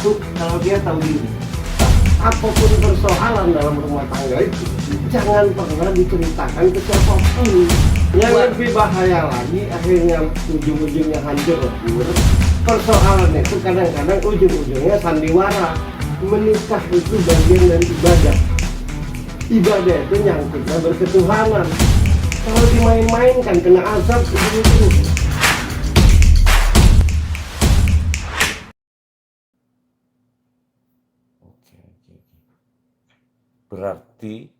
Satu, kalau dia tahu diri. Apapun persoalan dalam rumah tangga itu, jangan pernah diceritakan ke siapapun. Yang lebih bahaya lagi, akhirnya ujung-ujungnya hancur lebur. Persoalan itu kadang-kadang ujung-ujungnya sandiwara. Menikah itu bagian dari ibadah. Ibadah itu nyangkutnya berketuhanan. Kalau dimain-mainkan kena azab itu. Oke. Berarti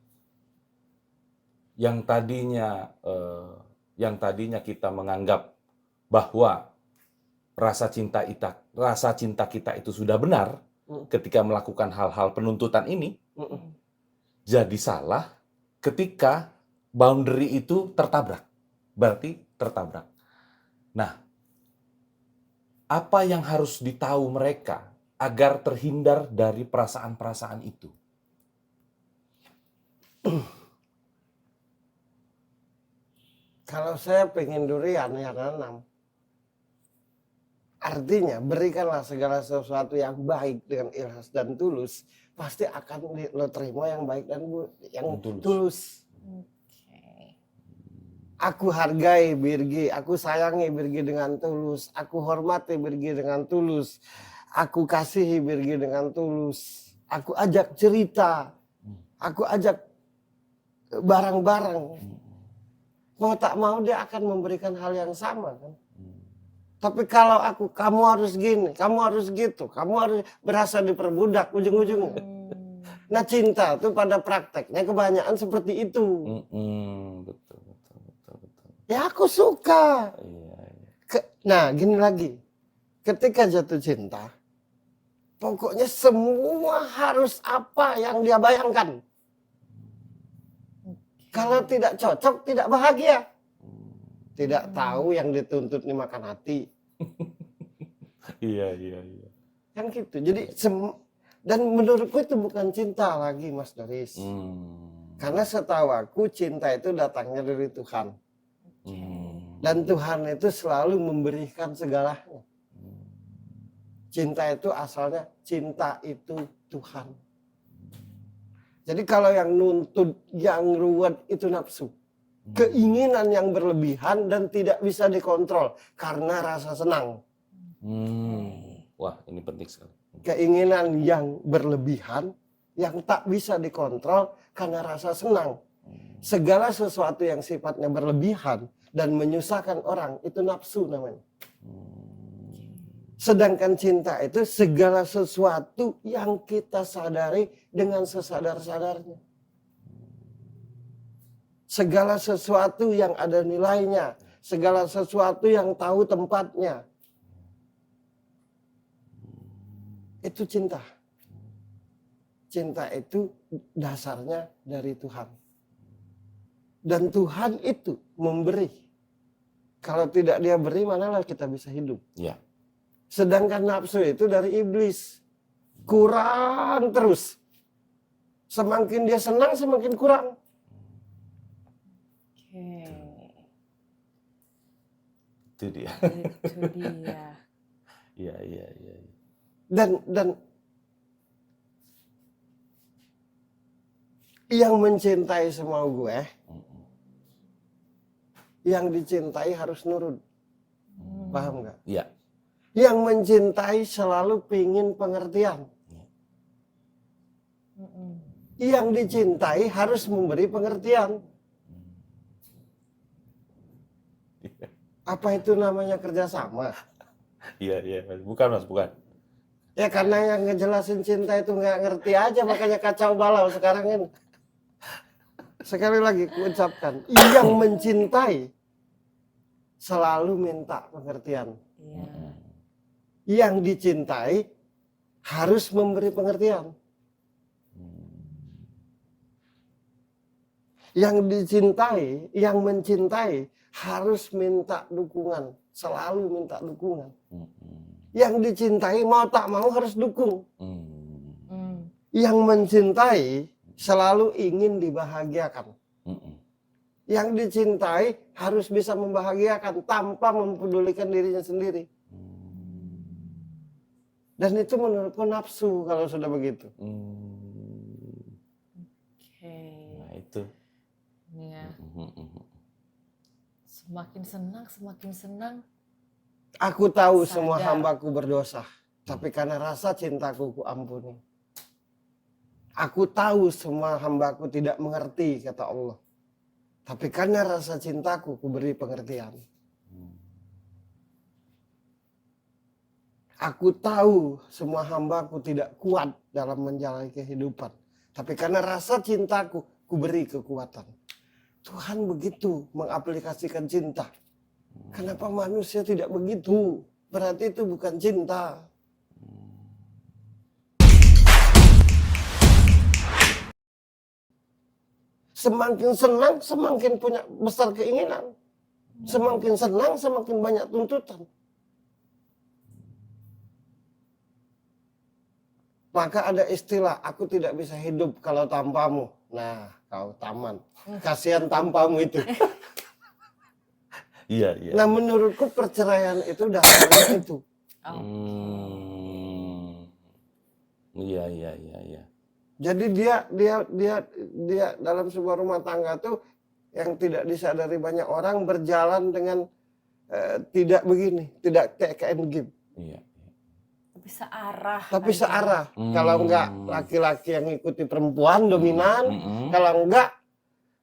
yang tadinya kita menganggap bahwa rasa cinta kita itu sudah benar ketika melakukan hal-hal penuntutan ini, jadi salah ketika boundary itu tertabrak. Berarti tertabrak. Nah, apa yang harus ditahu mereka agar terhindar dari perasaan-perasaan itu? Kalau saya pengen durian, ya nanam. Artinya, berikanlah segala sesuatu yang baik dengan ikhlas dan tulus, pasti akan lo terima yang baik dan yang tulus. Aku hargai Birgi, aku sayangi Birgi dengan tulus, aku hormati Birgi dengan tulus, aku kasihi Birgi dengan tulus, aku ajak cerita, aku ajak barang-barang. Mau tak mau dia akan memberikan hal yang sama kan. Tapi kalau kamu harus gini, kamu harus gitu, kamu harus berasa diperbudak ujung-ujungnya. Nah cinta itu pada prakteknya kebanyakan seperti itu. Betul. Ya aku suka. Iya. Nah gini lagi, ketika jatuh cinta, pokoknya semua harus apa yang dia bayangkan. Kalau tidak cocok, tidak bahagia. Tidak tahu yang dituntut nih makan hati. Iya. Kan gitu. Jadi dan menurutku itu bukan cinta lagi Mas Doris. Karena setahu aku cinta itu datangnya dari Tuhan. Dan Tuhan itu selalu memberikan segalanya. Cinta itu asalnya cinta itu Tuhan. Jadi kalau yang nuntut, yang ruwet itu nafsu. Keinginan yang berlebihan dan tidak bisa dikontrol karena rasa senang. Wah, ini penting sekali. Keinginan yang berlebihan yang tak bisa dikontrol karena rasa senang. Segala sesuatu yang sifatnya berlebihan dan menyusahkan orang itu nafsu namanya. Sedangkan cinta itu segala sesuatu yang kita sadari dengan sesadar-sadarnya. Segala sesuatu yang ada nilainya, segala sesuatu yang tahu tempatnya. Itu cinta. Cinta itu dasarnya dari Tuhan. Dan Tuhan itu memberi. Kalau tidak dia beri, manalah kita bisa hidup. Ya. Sedangkan nafsu itu dari iblis. Kurang terus. Semakin dia senang, semakin kurang. Itu dia. Iya. Dan yang mencintai semau gue, yang dicintai harus nurut. Paham nggak? Iya. Yang mencintai selalu pingin pengertian. Yang dicintai harus memberi pengertian. Apa itu namanya kerjasama? Iya. Bukan. Ya karena yang ngejelasin cinta itu nggak ngerti aja, makanya kacau balau sekarang ini. Sekali lagi kuucapkan, yang mencintai selalu minta pengertian. Yang dicintai harus memberi pengertian. Yang dicintai, yang mencintai harus minta dukungan, selalu minta dukungan. Yang dicintai mau tak mau harus dukung. Yang mencintai selalu ingin dibahagiakan. Yang dicintai harus bisa membahagiakan tanpa mempedulikan dirinya sendiri. Dan itu menurutku nafsu kalau sudah begitu. Oke. Nah itu. Ya. Semakin senang. Aku tahu Sadar. semua hambaku berdosa, tapi karena rasa cintaku ku ampuni. Aku tahu semua hambaku tidak mengerti, kata Allah. Tapi karena rasa cintaku ku beri pengertian. Aku tahu semua hambaku tidak kuat dalam menjalani kehidupan. Tapi karena rasa cintaku ku beri kekuatan. Tuhan begitu mengaplikasikan cinta. Kenapa manusia tidak begitu? Berarti itu bukan cinta. Semakin senang, semakin punya besar keinginan. Semakin senang, semakin banyak tuntutan. Maka ada istilah, aku tidak bisa hidup kalau tanpamu. Nah, kau taman. Kasihan tanpamu itu. Iya. Nah, menurutku perceraian itu dasarnya itu. Iya. Jadi dia dalam sebuah rumah tangga tuh yang tidak disadari banyak orang berjalan dengan tidak begini, tidak kayak KNG. Iya. Tapi searah. Kalau enggak laki-laki yang ngikuti perempuan dominan, kalau enggak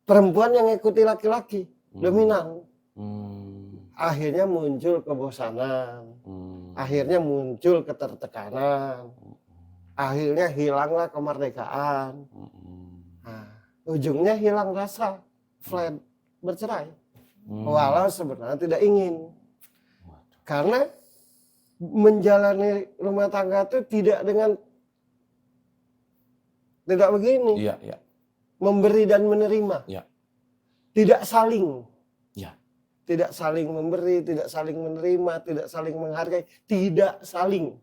perempuan yang ngikuti laki-laki dominan. Akhirnya muncul kebosanan, akhirnya muncul ketertekanan, akhirnya hilanglah kemerdekaan. Nah, ujungnya hilang rasa, flat, bercerai. Walau sebenarnya tidak ingin. Karena menjalani rumah tangga itu tidak begini. Iya. Memberi dan menerima. Iya. Tidak saling. Iya. Tidak saling memberi, tidak saling menerima, tidak saling menghargai, tidak saling.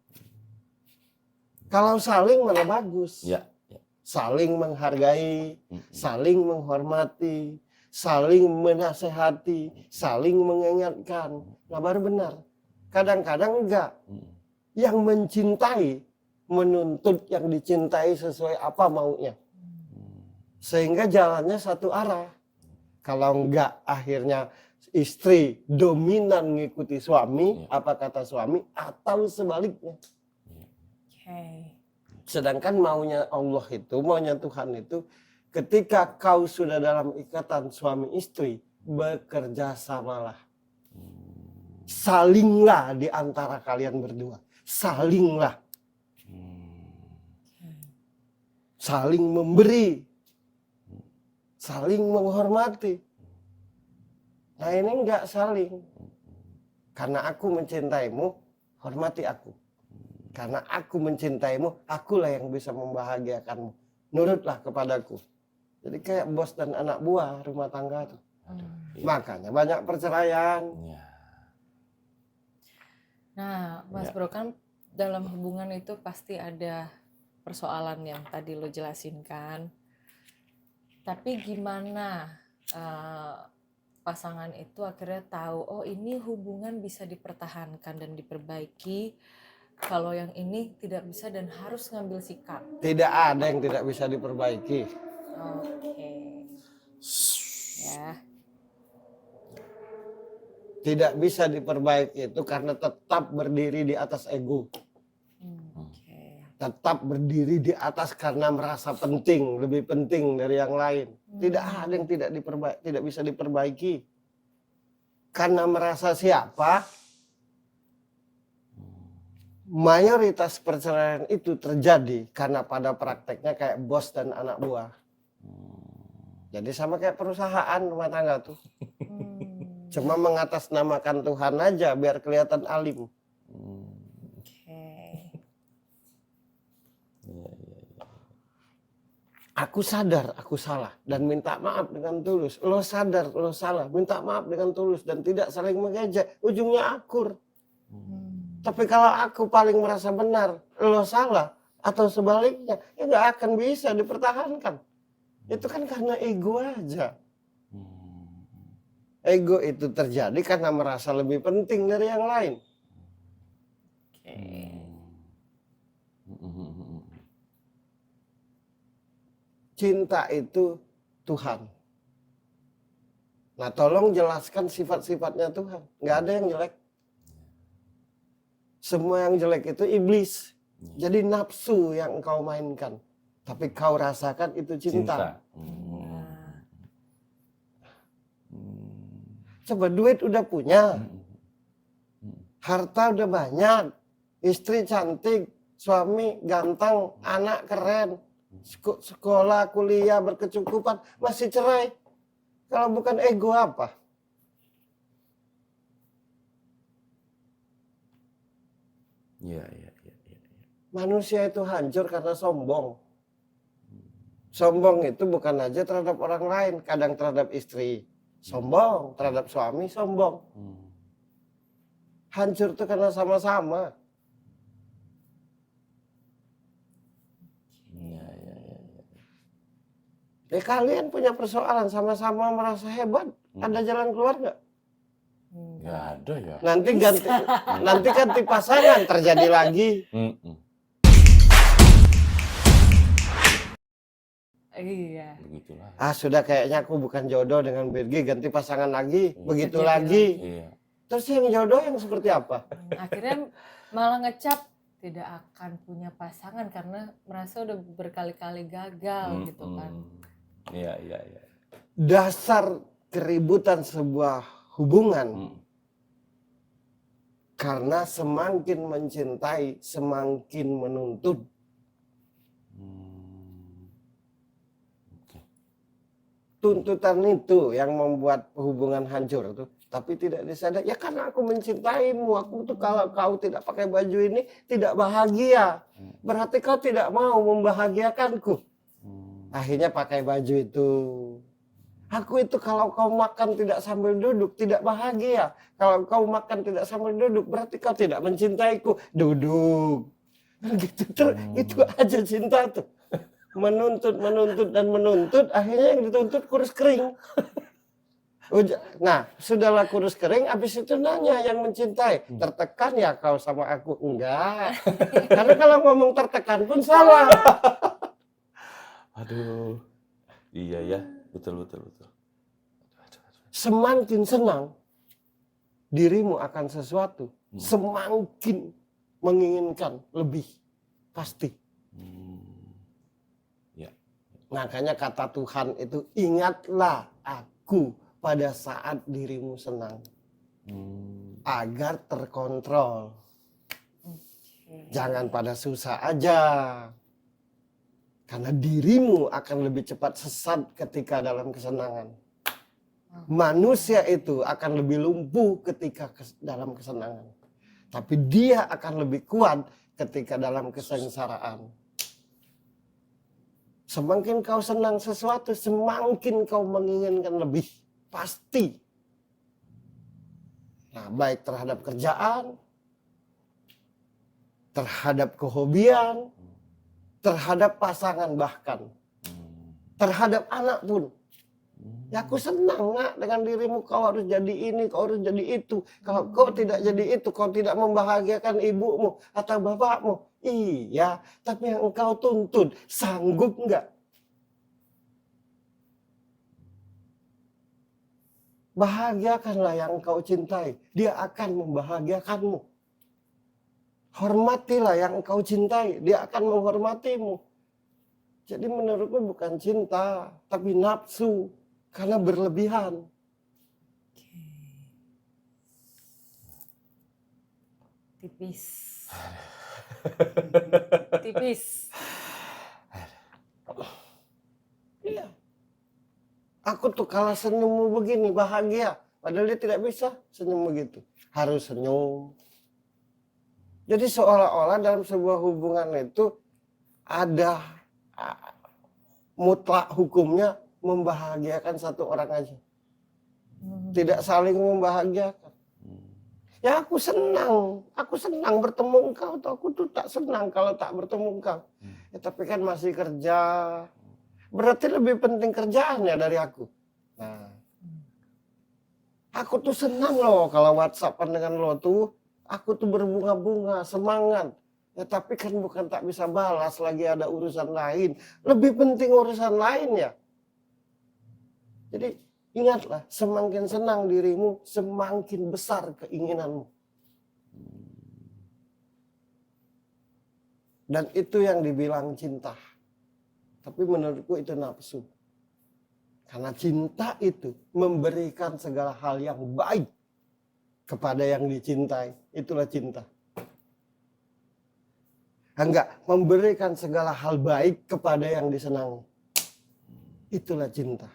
Kalau saling malah bagus. Iya. Saling menghargai, saling menghormati, saling menasehati, saling mengingatkan. Nah, baru benar. Kadang-kadang enggak. Yang mencintai menuntut yang dicintai sesuai apa maunya. Sehingga jalannya satu arah. Kalau enggak akhirnya istri dominan mengikuti suami, apa kata suami, atau sebaliknya. Sedangkan maunya Allah itu, maunya Tuhan itu, ketika kau sudah dalam ikatan suami istri, bekerja samalah. Salinglah di antara kalian berdua. Salinglah. Saling memberi. Saling menghormati. Nah, ini enggak saling. Karena aku mencintaimu, hormati aku. Karena aku mencintaimu, akulah yang bisa membahagiakanmu. Nurutlah kepadaku. Jadi kayak bos dan anak buah rumah tangga tuh. Makanya banyak perceraian. Nah, Mas Bro, kan dalam hubungan itu pasti ada persoalan yang tadi lo jelasin kan. Tapi gimana pasangan itu akhirnya tahu, oh ini hubungan bisa dipertahankan dan diperbaiki, kalau yang ini tidak bisa dan harus ngambil sikap. Tidak ada yang tidak bisa diperbaiki. Oke. Ya. Tidak bisa diperbaiki itu karena tetap berdiri di atas ego. Tetap berdiri di atas karena merasa penting, lebih penting dari yang lain. Tidak ada yang tidak bisa diperbaiki. Karena merasa siapa? Mayoritas perceraian itu terjadi karena pada prakteknya kayak bos dan anak buah. Jadi sama kayak perusahaan rumah tangga tuh. Cuma mengatasnamakan Tuhan aja biar kelihatan alim. Aku sadar aku salah dan minta maaf dengan tulus. Lo sadar lo salah, minta maaf dengan tulus dan tidak saling mengejek. Ujungnya akur. Tapi kalau aku paling merasa benar, lo salah atau sebaliknya, ya nggak akan bisa dipertahankan. Itu kan karena ego aja. Ego itu terjadi karena merasa lebih penting dari yang lain. cinta itu Tuhan. Nah, tolong jelaskan sifat-sifatnya Tuhan. Nggak ada yang jelek. Semua yang jelek itu iblis. Jadi nafsu yang engkau mainkan. Tapi kau rasakan itu cinta. Coba duit udah punya. Harta udah banyak. Istri cantik. Suami ganteng. Anak keren. Sekolah, kuliah, berkecukupan. Masih cerai. Kalau bukan ego apa? Iya. Manusia itu hancur karena sombong. Sombong itu bukan aja terhadap orang lain, kadang terhadap istri sombong, terhadap suami sombong. Hancur itu karena sama-sama. Iya. Kalian punya persoalan sama-sama merasa hebat, ada jalan keluar nggak? Nggak ada ya. Nanti ganti pasangan terjadi lagi. Iya. Begitulah. Sudah kayaknya aku bukan jodoh dengan Birgi, ganti pasangan lagi, begitu lagi. Iya. Terus yang jodoh yang seperti apa? Akhirnya malah ngecap tidak akan punya pasangan karena merasa udah berkali-kali gagal gitu kan. Iya. Dasar keributan sebuah hubungan karena semakin mencintai, semakin menuntut. Tuntutan itu yang membuat hubungan hancur tuh. Tapi tidak disadari, ya karena aku mencintaimu, aku tuh kalau kau tidak pakai baju ini tidak bahagia. Berarti kau tidak mau membahagiakanku. Akhirnya pakai baju itu. Aku itu kalau kau makan tidak sambil duduk tidak bahagia. Kalau kau makan tidak sambil duduk berarti kau tidak mencintaiku. Duduk. Gitu terus, itu aja cinta tuh. Menuntut, akhirnya yang dituntut kurus kering. Nah, sudahlah kurus kering, habis itu nanya yang mencintai. Tertekan ya kau sama aku? Enggak. Karena kalau ngomong tertekan pun salah. Aduh. Iya ya, betul. Semakin senang dirimu akan sesuatu, semakin menginginkan lebih. Pasti. Makanya kata Tuhan itu, ingatlah aku pada saat dirimu senang. Agar terkontrol. Jangan pada susah aja. Karena dirimu akan lebih cepat sesat ketika dalam kesenangan. Manusia itu akan lebih lumpuh ketika dalam kesenangan. Tapi dia akan lebih kuat ketika dalam kesengsaraan. Semakin kau senang sesuatu, semakin kau menginginkan lebih. Pasti. Nah, baik terhadap kerjaan, terhadap kehobian, terhadap pasangan bahkan. Terhadap anak pun. Ya aku senang nak dengan dirimu, kau harus jadi ini, kau harus jadi itu. Kalau kau tidak jadi itu, kau tidak membahagiakan ibumu atau bapakmu. Iya, tapi yang engkau tuntut, sanggup enggak? Bahagiakanlah yang engkau cintai, dia akan membahagiakanmu. Hormatilah yang engkau cintai, dia akan menghormatimu. Jadi menurutku bukan cinta, tapi nafsu. Karena berlebihan. Tipis. Tipis. Iya. Aku tuh kalau senyummu begini bahagia. Padahal dia tidak bisa senyum begitu. Harus senyum. Jadi seolah-olah dalam sebuah hubungan itu ada mutlak hukumnya membahagiakan satu orang aja. Tidak saling membahagiakan. Ya aku senang bertemu engkau. Aku tuh tak senang kalau tak bertemu engkau. Ya, tapi kan masih kerja. Berarti lebih penting kerjaan ya dari aku. Nah, aku tuh senang loh kalau WhatsAppan dengan lo tuh. Aku tuh berbunga-bunga, semangat. Ya tapi kan bukan tak bisa balas, lagi ada urusan lain. Lebih penting urusan lain ya. Jadi ingatlah, semakin senang dirimu, semakin besar keinginanmu. Dan itu yang dibilang cinta. Tapi menurutku itu nafsu. Karena cinta itu memberikan segala hal yang baik kepada yang dicintai. Itulah cinta. Enggak, memberikan segala hal baik kepada yang disenangi. Itulah cinta.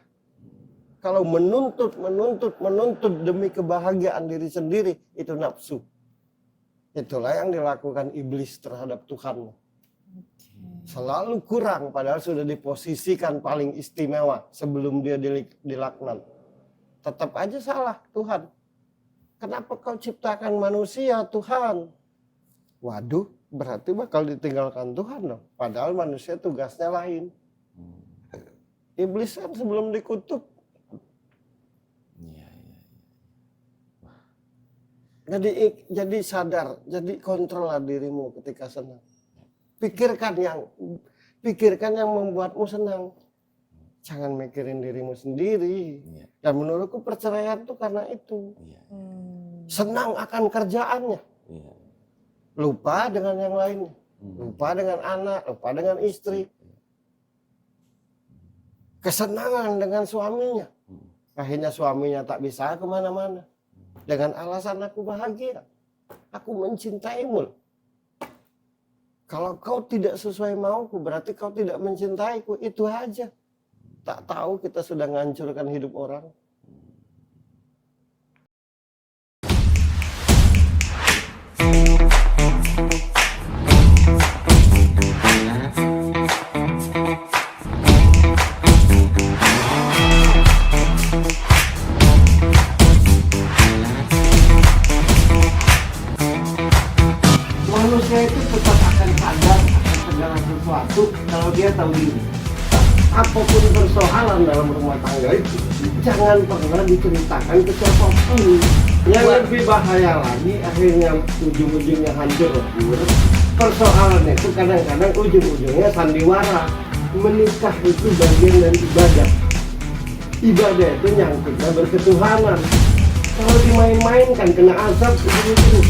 Kalau menuntut demi kebahagiaan diri sendiri, itu nafsu. Itulah yang dilakukan iblis terhadap Tuhanmu. Selalu kurang, padahal sudah diposisikan paling istimewa sebelum dia dilaknat. Tetap aja salah Tuhan. Kenapa kau ciptakan manusia, Tuhan? Waduh, berarti bakal ditinggalkan Tuhan dong. Padahal manusia tugasnya lain. Iblis kan sebelum dikutuk. Jadi sadar, jadi kontrollah dirimu ketika senang. Pikirkan yang membuatmu senang. Jangan mikirin dirimu sendiri. Dan menurutku perceraian itu karena itu. Senang akan kerjaannya. Lupa dengan yang lainnya. Lupa dengan anak, lupa dengan istri. Kesenangan dengan suaminya. Akhirnya suaminya tak bisa kemana-mana. Dengan alasan aku bahagia. Aku mencintaimu. Kalau kau tidak sesuai mauku, berarti kau tidak mencintaiku. Itu aja. Tak tahu kita sudah menghancurkan hidup orang. Manusia itu tetap akan sadar akan segala sesuatu kalau dia tahu diri. Apapun persoalan dalam rumah tangga itu, jangan pernah diceritakan ke siapapun. Yang lebih bahaya lagi, akhirnya ujung-ujungnya hancur lebur. Persoalan itu kadang-kadang ujung-ujungnya sandiwara. Menikah itu bagian dari ibadah. Ibadah itu nyangkutnya berketuhanan. Kalau dimain-mainkan kena azab, itu.